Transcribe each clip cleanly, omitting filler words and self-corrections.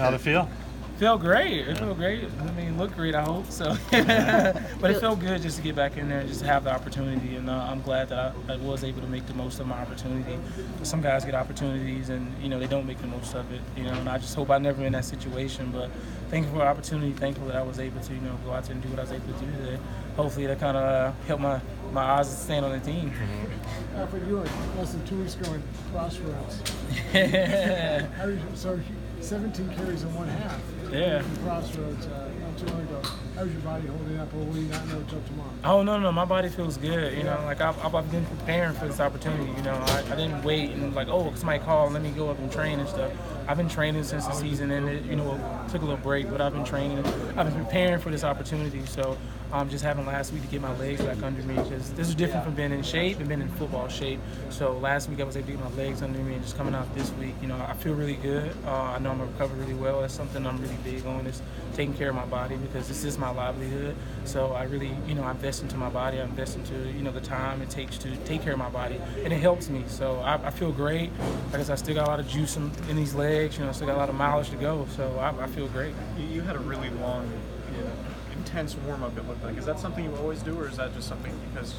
How'd it feel? Felt great. It felt great. I mean, looked great, I hope so. But it felt good just to get back in there and just have the opportunity. And I'm glad that I was able to make the most of my opportunity. Some guys get opportunities and, they don't make the most of it. And I just hope I never in that situation. But thankful for the opportunity. Thankful that I was able to, go out there and do what I was able to do today. Hopefully that kind of helped my eyes stand on the team. Alfred, you were less than 2 weeks ago in Crossroads. So 17 carries in one half. Yeah. In Crossroads not too long ago. How's your body holding up, or will you not know until tomorrow? Oh, no, my body feels good. I've been preparing for this opportunity. I didn't wait and somebody called, let me go up and train and stuff. I've been training since the season ended. Took a little break, but I've been training. I've been preparing for this opportunity. So just having last week to get my legs back under me, because this is different from being in shape and being in football shape. So last week I was able to get my legs under me, and just coming out this week, I feel really good. I know I'm going to recover really well. That's something I'm really big on, is taking care of my body, because this is my livelihood. So I really, I invest into my body. I invest into, the time it takes to take care of my body, and it helps me. So I feel great. Like I said, I still got a lot of juice in these legs. I still got a lot of mileage to go. So I feel great. You had a really long, intense warm-up, it looked like. Is that something you always do, or is that just something because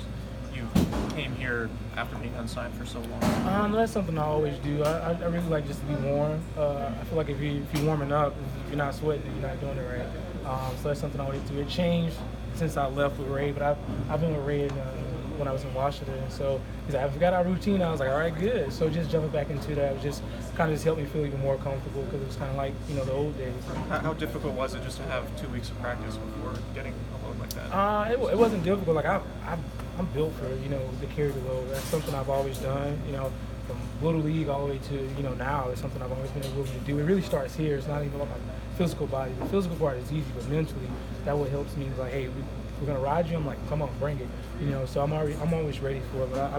you came here after being unsigned for so long? That's something I always do. I really like just to be warm. I feel like if you're warming up, if you're not sweating, you're not doing it right. So that's something I always do. It changed since I left with Ray, but I've been with Ray when I was in Washington. So I forgot our routine. I was like, all right, good. So just jumping back into that was just kind of helped me feel even more comfortable, because it was kind of like, the old days. How difficult was it just to have 2 weeks of practice before getting a load like that? It wasn't difficult. Like I'm built for, to carry the load. That's something I've always done, from little league all the way to, now. It's something I've always been able to do. It really starts here. It's not even about my physical body. The physical part is easy, but mentally, that what helps me is like, hey, we're gonna ride you. I'm like, come on, bring it. So I'm always ready for it. But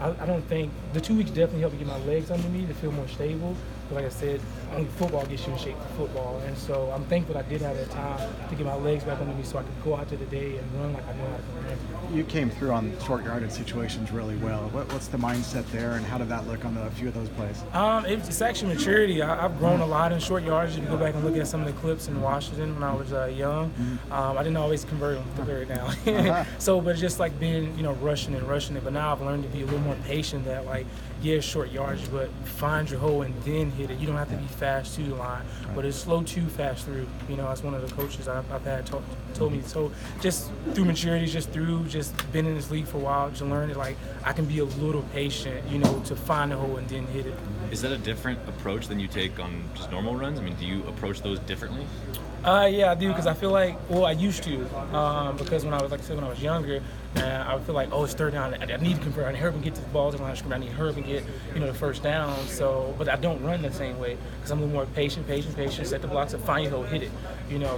I don't think the 2 weeks definitely helped me get my legs under me to feel more stable. But like I said, only football gets you in shape for football, and so I'm thankful I did have that time to get my legs back under me so I could go out to the day and run like I know how to run. You came through on short yardage situations really well. What's the mindset there, and how did that look on a few of those plays? It's actually maturity. I've grown a lot in short yardage. If you go back and look at some of the clips in Washington when I was young, I didn't always convert now. So, but just like being, rushing it. But now I've learned to be a little more patient. That short yardage, but find your hole and then hit it. You don't have to be fast to the line, but it's slow to fast through. As one of the coaches I've had told me. So just through maturity, just been in this league for a while, to learn that I can be a little patient, to find the hole and then hit it. Is that a different approach than you take on just normal runs? I mean, do you approach those differently? Yeah, I do, because I feel like, I used to, because when I was younger, I would feel like, it's third down, I need to convert, I need to hurry up and get to the ball to the line of scrimmage, I need to hurry up and get, the first down. So, but I don't run the same way, because I'm a little more patient, set the blocks up, find your hole, hit it,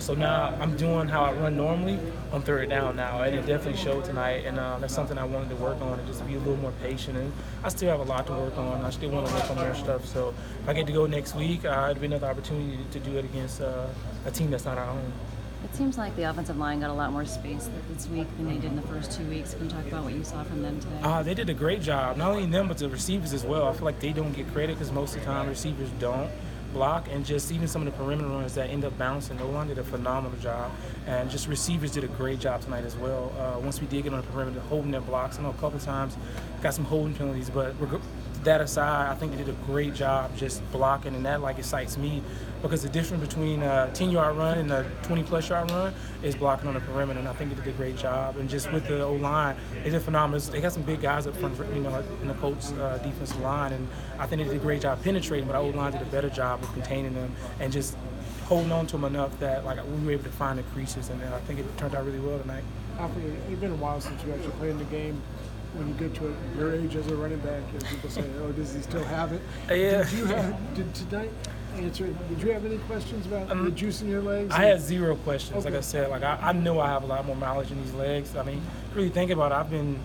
So now I'm doing how I run normally on third down now, and it definitely showed tonight, and that's something I wanted to work on, and just be a little more patient. And I still have a lot to work on. I still want to work on more stuff. So if I get to go next week, it'll be another opportunity to do it against a team that's not our own. It seems like the offensive line got a lot more space this week than they did in the first 2 weeks. Can you talk about what you saw from them today? They did a great job. Not only them, but the receivers as well. I feel like they don't get credit, because most of the time receivers don't block, and just even some of the perimeter runners that end up bouncing, O-line did a phenomenal job, and just receivers did a great job tonight as well. Once we did get on the perimeter, holding their blocks, I know a couple of times got some holding penalties, but that aside, I think they did a great job just blocking, and that excites me, because the difference between a 10-yard run and a 20-plus yard run is blocking on the perimeter, and I think they did a great job. And just with the O-line, they did phenomenal. They got some big guys up front, in the Colts defensive line, and I think they did a great job penetrating, but our O-line did a better job of containing them and just holding on to them enough that we were able to find the creases, and I think it turned out really well tonight. Alfred, it's been a while since you actually played in the game. When you get to your age as a running back, people say, does he still have it? Yeah. Did tonight answer? Did you have any questions about the juice in your legs? I had zero questions. Okay. Like I said, I know I have a lot more mileage in these legs. I mean, really think about it, I've been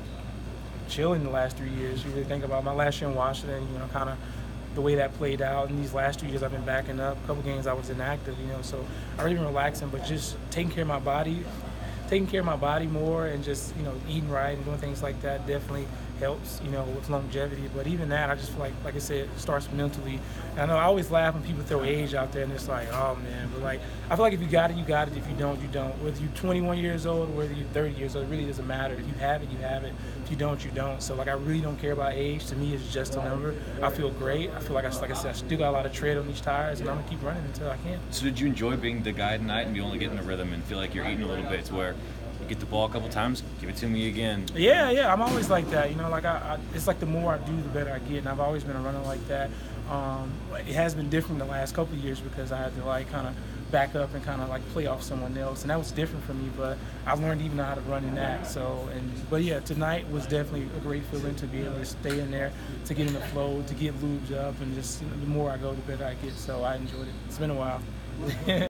chilling the last 3 years. You really think about my last year in Washington, kind of the way that played out. And these last 2 years I've been backing up. A couple games I was inactive, so I really been relaxing, but just taking care of my body more, and just eating right and doing things like that definitely helps, with longevity. But even that, I just feel like I said, it starts mentally. And I know I always laugh when people throw age out there, and it's like, oh man. But like, I feel like if you got it, you got it. If you don't, you don't. Whether you're 21 years old, whether you're 30 years old, it really doesn't matter. If you have it, you have it. If you don't, you don't. So like, I really don't care about age. To me, it's just a number. I feel great. I feel like I said, I still got a lot of tread on these tires, and I'm gonna keep running until I can. So did you enjoy being the guy tonight and be able to get in a rhythm and feel like you're eating a little bit to where you get the ball a couple times, give it to me again? Yeah, I'm always like that. Like it's like the more I do, the better I get, and I've always been a runner like that. It has been different the last couple of years because I had to like kind of back up and kind of like play off someone else, and that was different for me. But I've learned even how to run in that. But yeah, tonight was definitely a great feeling to be able to stay in there, to get in the flow, to get lubed up, and just the more I go, the better I get. So I enjoyed it. It's been a while.